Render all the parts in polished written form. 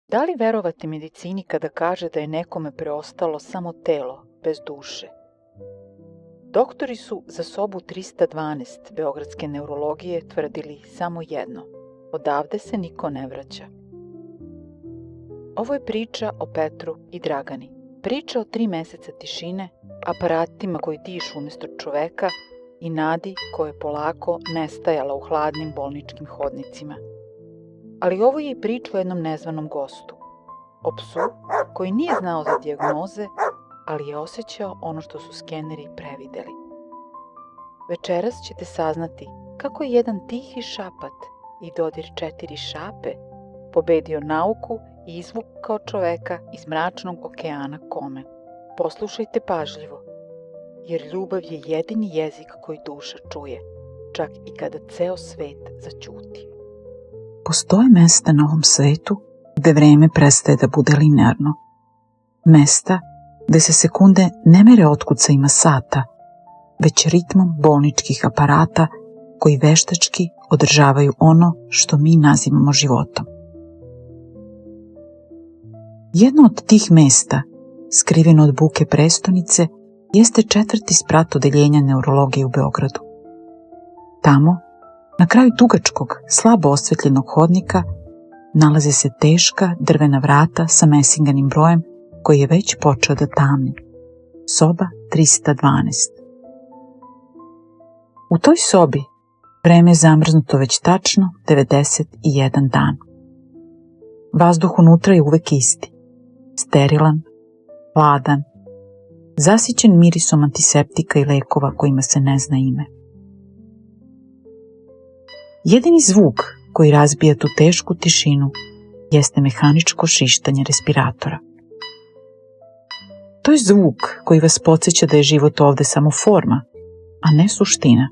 Da li verovati medicini kada kaže da je nekome preostalo samo telo, bez duše? Doktori su za sobu 312 beogradske neurologije tvrdili samo jedno: odavde se niko ne vraća. Ovo je priča o Petru i Dragani. Priča o 3 meseca tišine, aparatima koji dišu umjesto čoveka i nadi koja je polako nestajala u hladnim bolničkim hodnicima. Ali ovo je i priča o jednom nezvanom gostu. O psu koji nije znao za dijagnoze, ali je osjećao ono što su skeneri prevideli. Večeras ćete saznati kako je jedan tihi šapat i dodir 4 šape pobedio nauku i izvukao čoveka iz mračnog okeana kome. Poslušajte pažljivo, jer ljubav je jedini jezik koji duša čuje, čak i kada ceo svet zaćuti. Postoje mesta na ovom svetu gde vreme prestaje da bude linearno. Mesta gde se sekunde ne mere otkucajima sata, već ritmom bolničkih aparata koji veštački održavaju ono što mi nazivamo životom. Jedno od tih mesta, skriveno od buke prestonice, jeste 4. sprat odeljenja neurologije u Beogradu. Tamo, na kraju dugačkog, slabo osvetljenog hodnika, nalaze se teška drvena vrata sa mesinganim brojem koji je već počeo da tamni. Soba 312. U toj sobi vreme je zamrznuto već tačno 91 dan. Vazduh unutra je uvek isti, sterilan, hladan, zasićen mirisom antiseptika i lekova kojima se ne zna ime. Jedini zvuk koji razbija tu tešku tišinu jeste mehaničko šištanje respiratora. To je zvuk koji vas podsjeća da je život ovde samo forma, a ne suština.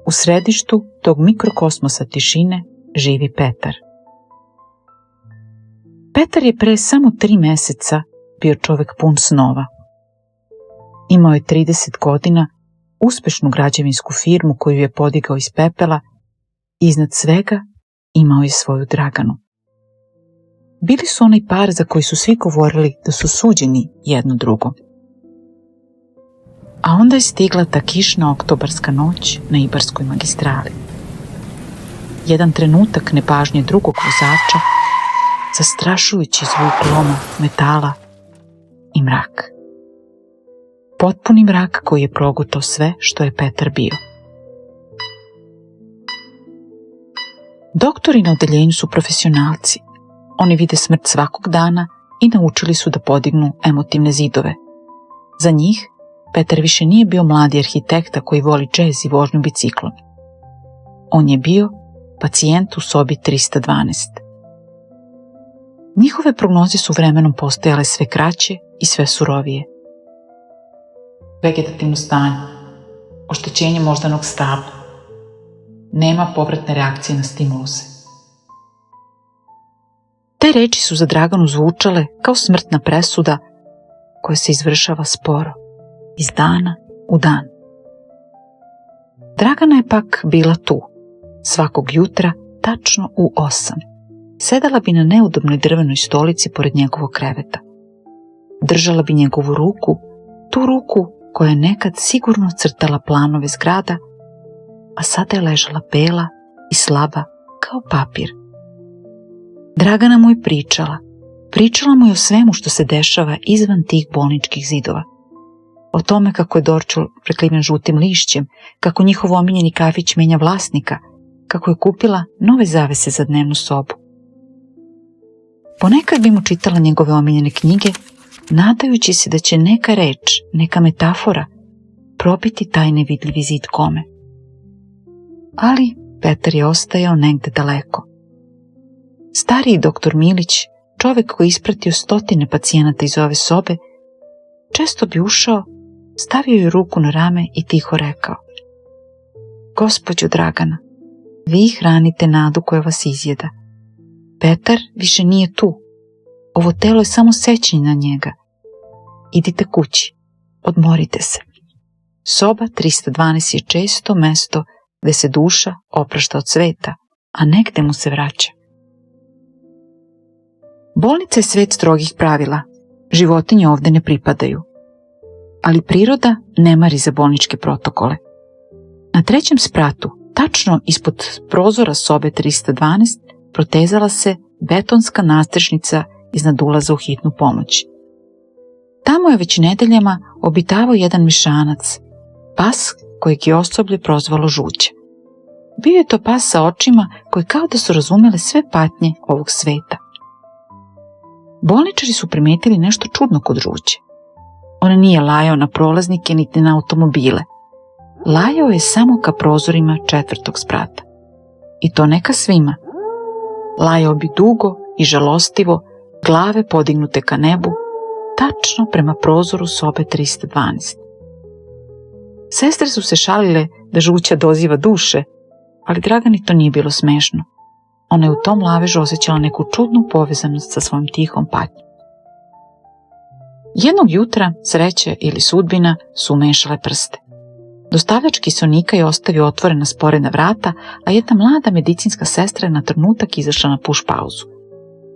U središtu tog mikrokosmosa tišine živi Petar. Petar je pre samo 3 meseca bio čovek pun snova. Imao je 30 godina, uspešnu građevinsku firmu koju je podigao iz pepela i iznad svega imao je svoju Draganu. Bili su onaj par za koji su svi govorili da su suđeni jedno drugom. A onda je stigla ta kišna oktobarska noć na Ibarskoj magistrali. Jedan trenutak nepažnje drugog vozača, zastrašujući zvuk loma, metala i mrak. Potpuni mrak koji je progutao sve što je Petar bio. Doktori na odeljenju su profesionalci. Oni vide smrt svakog dana i naučili su da podignu emotivne zidove. Za njih, Petar više nije bio mladi arhitekta koji voli džez i vožnju biciklom. On je bio pacijent u sobi 312. Njihove prognoze su vremenom postajale sve kraće i sve surovije. Vegetativno stanje, oštećenje moždanog stabla, nema povratne reakcije na stimuluse. Te reči su za Draganu zvučale kao smrtna presuda koja se izvršava sporo, iz dana u dan. Dragana je pak bila tu, svakog jutra, tačno u 8. Sedala bi na neudobnoj drvenoj stolici pored njegovog kreveta. Držala bi njegovu ruku, tu ruku koja je nekad sigurno crtala planove zgrada, a sada je ležala bela i slaba kao papir. Dragana mu je pričala mu je o svemu što se dešava izvan tih bolničkih zidova. O tome kako je Dorčul prekriven žutim lišćem, kako njihov omiljeni kafić menja vlasnika, kako je kupila nove zavese za dnevnu sobu. Ponekad bi mu čitala njegove omiljene knjige, nadajući se da će neka reč, neka metafora probiti taj nevidljivi zid kome. Ali Petar je ostajao negde daleko. Stariji doktor Milić, čovek koji je ispratio 100 pacijenata iz ove sobe, često bi ušao, stavio joj ruku na rame i tiho rekao: Gospođo Dragana, vi hranite nadu koja vas izjeda. Petar više nije tu. Ovo telo je samo sećanje na njega. Idite kući, odmorite se. Soba 312 je često mesto gde se duša oprašta od sveta, a negde mu se vraća. Bolnica je svet strogih pravila. Životinje ovde ne pripadaju. Ali priroda ne mari za bolničke protokole. Na 3. spratu, tačno ispod prozora sobe 312, protezala se betonska nastrešnica iznad ulaza u hitnu pomoć. Tamo je već nedeljama obitavao jedan mišanac, pas kojeg je osoblje prozvalo Žuće. Bio je to pas sa očima koje kao da su razumele sve patnje ovog sveta. Bolničari su primetili nešto čudno kod Žuće. On nije lajao na prolaznike niti na automobile. Lajao je samo ka prozorima 4. sprata. I to neka svima. Lajao bi dugo i žalostivo, glave podignute ka nebu, tačno prema prozoru sobe 312. Sestre su se šalile da Žuća doziva duše, ali Dragani to nije bilo smešno. Ona je u tom lavežu osjećala neku čudnu povezanost sa svojom tihom patnjom. Jednog jutra sreće ili sudbina su umešale prste. Dostavljač kiseonika je ostavio otvorena sporedna vrata, a jedna mlada medicinska sestra je na trenutak izašla na puš pauzu.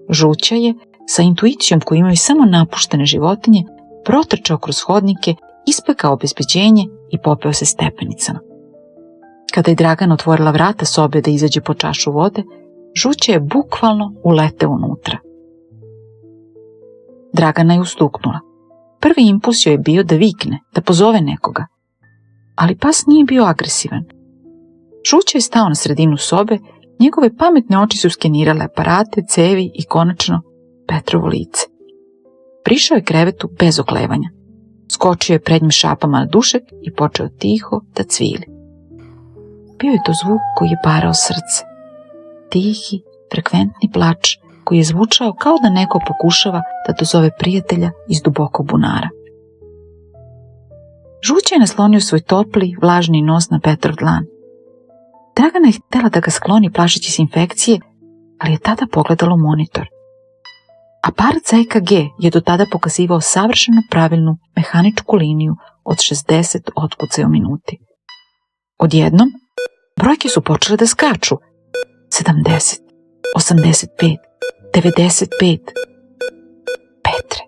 Žuća je, sa intuicijom koju imaju samo napuštene životinje, protrčao kroz hodnike, ispekao obezbeđenje i popeo se stepenicama. Kada je Dragana otvorila vrata sobe da izađe po čašu vode, Žuća je bukvalno uleteo unutra. Dragana je ustuknula. Prvi impuls joj je bio da vikne, da pozove nekoga. Ali pas nije bio agresivan. Žuća je stao na sredinu sobe, njegove pametne oči su skenirale aparate, cevi i konačno Petrovo lice. Prišao je krevetu bez oklevanja. Skočio je prednjim šapama na dušek i počeo tiho da cvili. Bio je to zvuk koji je parao srce. Tihi, frekventni plač koji je zvučao kao da neko pokušava da dozove prijatelja iz dubokog bunara. Žuća je naslonio svoj topli, vlažni nos na Petrov dlan. Dragana je htjela da ga skloni plašeći se infekcije, ali je tada pogledala u monitor. Aparat za EKG je do tada pokazivao savršeno pravilnu mehaničku liniju od 60 otkucaja u minuti. Odjednom, brojke su počele da skaču. 70, 85, 95. Petre,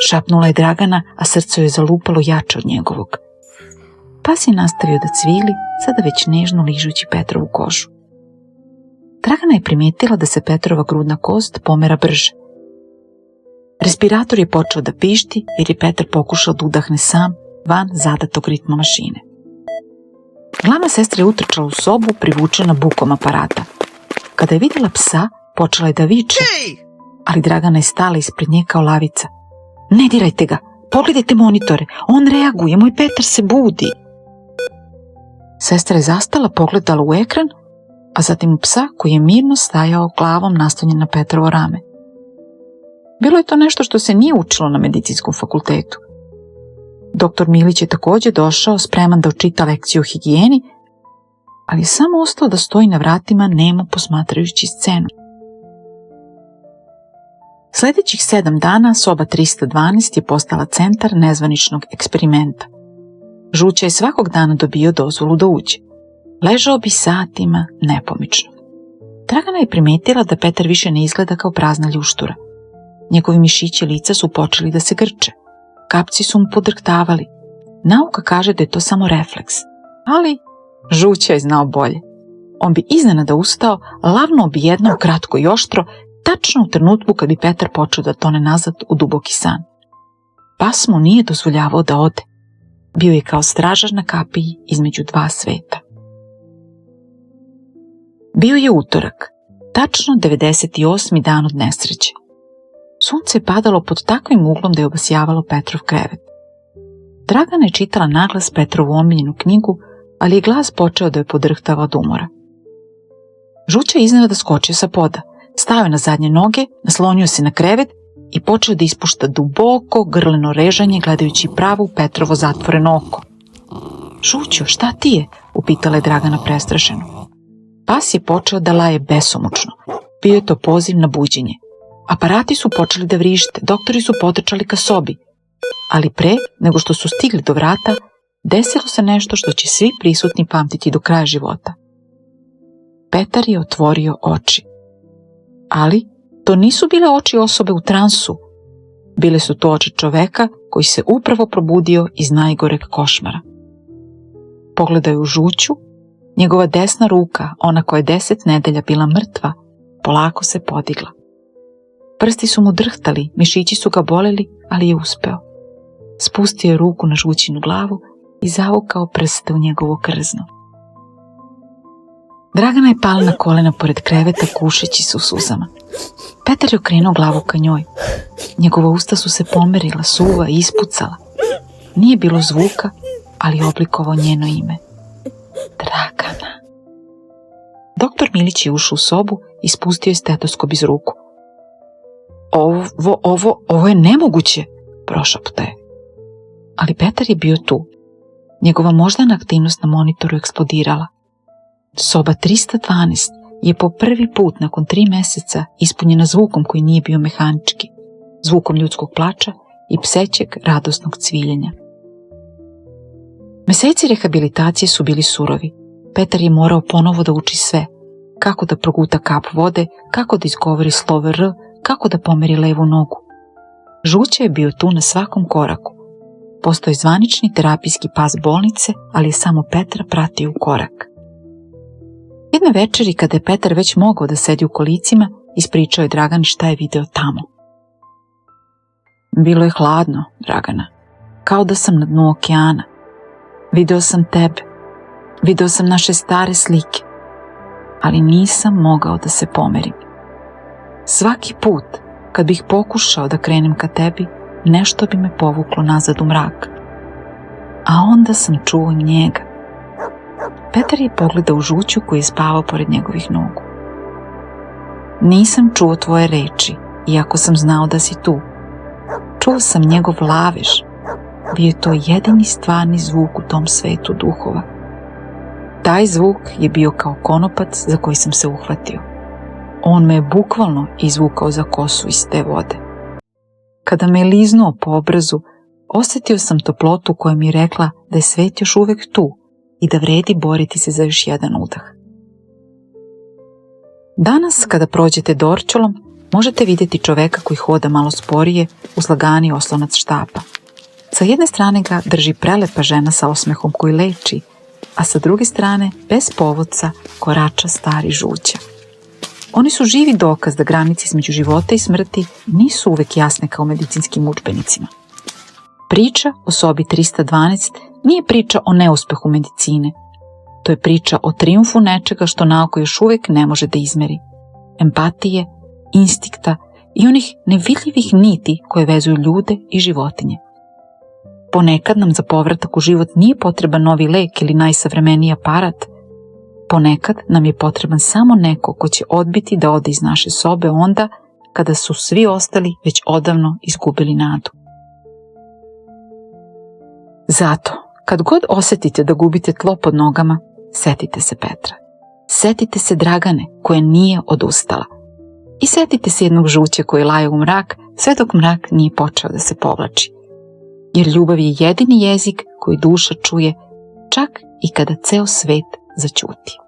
šapnula je Dragana, a srce joj je zalupalo jače od njegovog. Pas je nastavio da cvili, sada već nežno ližući Petrovu kožu. Dragana je primijetila da se Petrova grudna kost pomera brže. Respirator je počeo da pišti jer je Petar pokušao da udahne sam van zadatog ritma mašine. Glavna sestra je utrčala u sobu privučena bukom aparata. Kada je vidjela psa, počela je da viče, ali Dragana je stala ispred nje kao lavica. Ne dirajte ga, pogledajte monitore, on reaguje, moj Petar se budi. Sestra je zastala, pogledala u ekran, a zatim u psa koji je mirno stajao glavom naslonjen na Petrovo rame. Bilo je to nešto što se nije učilo na medicinskom fakultetu. Doktor Milić je također došao spreman da očita lekciju o higijeni, ali je samo ostao da stoji na vratima nemo posmatrajući scenu. Sljedećih 7 dana soba 312 je postala centar nezvaničnog eksperimenta. Žuća je svakog dana dobio dozvolu da uđe. Ležao bi satima nepomično. Dragana je primetila da Petar više ne izgleda kao prazna ljuštura. Njegovi mišići lica su počeli da se grče. Kapci su mu podrhtavali. Nauka kaže da je to samo refleks. Ali Žuća je znao bolje. On bi iznenada ustao, lavnuo bi jednom kratko i oštro, tačno u trenutku kad bi Petar počeo da tone nazad u duboki san. Pas mu nije dozvoljavao da ode. Bio je kao stražar na kapiji između dva sveta. Bio je utorak, tačno 98. dan od nesreće. Sunce je padalo pod takvim uglom da je obasjavalo Petrov krevet. Dragana je čitala naglas Petrovu omiljenu knjigu, ali je glas počeo da je podrhtava od umora. Žuća je iznenada skočio sa poda, stavio na zadnje noge, naslonio se na krevet i počeo da ispušta duboko grleno režanje gledajući pravo u Petrovo zatvoreno oko. Žućo, šta ti je? Upitala je Dragana prestrašeno. Pas je počeo da laje besomučno. Bio je to poziv na buđenje. Aparati su počeli da vrište, doktori su potrčali ka sobi. Ali pre nego što su stigli do vrata, desilo se nešto što će svi prisutni pamtiti do kraja života. Petar je otvorio oči. Ali To nisu bile oči osobe u transu. Bile su to oči čoveka koji se upravo probudio iz najgoreg košmara. Pogledao u žuću, njegova desna ruka, ona koja je 10 nedelja bila mrtva, polako se podigla. Prsti su mu drhtali, mišići su ga boleli, ali je uspeo. Spustio je ruku na žućinu glavu i zavukao prste u njegovo krzno. Dragana je pala na kolena pored kreveta, kušeći se u suzama. Petar je okrenuo glavu ka njoj. Njegova usta su se pomerila, suva i ispucala. Nije bilo zvuka, ali je oblikovao njeno ime. Dragana. Doktor Milić je ušao u sobu i spustio je stetoskop iz ruku. Ovo je nemoguće, prošaptao je. Ali Petar je bio tu. Njegova moždana aktivnost na monitoru eksplodirala. Soba 312 je po prvi put nakon 3 meseca ispunjena zvukom koji nije bio mehanički, zvukom ljudskog plača i psećeg radosnog cviljenja. Meseci rehabilitacije su bili surovi. Petar je morao ponovo da uči sve. Kako da proguta kap vode, kako da izgovori slovo R, kako da pomeri levu nogu. Žuća je bio tu na svakom koraku. Postoji zvanični terapijski pas bolnice, ali je samo Petra pratio u korak. Jedne večeri, kada je Petar već mogao da sedi u kolicima, ispričao je Dragani šta je video tamo. Bilo je hladno, Dragana, kao da sam na dnu okeana. Video sam tebe, video sam naše stare slike, ali nisam mogao da se pomerim. Svaki put, kad bih pokušao da krenem ka tebi, nešto bi me povuklo nazad u mrak. A onda sam čuo njega. Petar je pogledao u žuću koji je spavao pored njegovih nogu. Nisam čuo tvoje reči, iako sam znao da si tu. Čuo sam njegov lavež. Bio je to jedini stvarni zvuk u tom svetu duhova. Taj zvuk je bio kao konopac za koji sam se uhvatio. On me je bukvalno izvukao za kosu iz te vode. Kada me je liznuo po obrazu, osjetio sam toplotu koja mi je rekla da je svet još uvek tu i da vredi boriti se za još jedan udah. Danas, kada prođete Dorćolom, možete vidjeti čoveka koji hoda malo sporije uz lagani oslonac štapa. Sa jedne strane ga drži prelepa žena sa osmehom koji leči, a sa druge strane, bez povodca, korača stari Žuća. Oni su živi dokaz da granice između života i smrti nisu uvek jasne kao u medicinskim udžbenicima. Priča o sobi 312 nije priča o neuspehu medicine. To je priča o trijumfu nečega što nauka još uvek ne može da izmeri. Empatije, instinkta i onih nevidljivih niti koje vezuju ljude i životinje. Ponekad nam za povratak u život nije potreban novi lek ili najsavremeniji aparat. Ponekad nam je potreban samo neko ko će odbiti da ode iz naše sobe onda kada su svi ostali već odavno izgubili nadu. Zato, kad god osjetite da gubite tlo pod nogama, setite se Petra. Setite se Dragane koja nije odustala. I setite se jednog Žuća koji laje u mrak sve dok mrak nije počeo da se povlači. Jer ljubav je jedini jezik koji duša čuje čak i kada ceo svet zaćuti.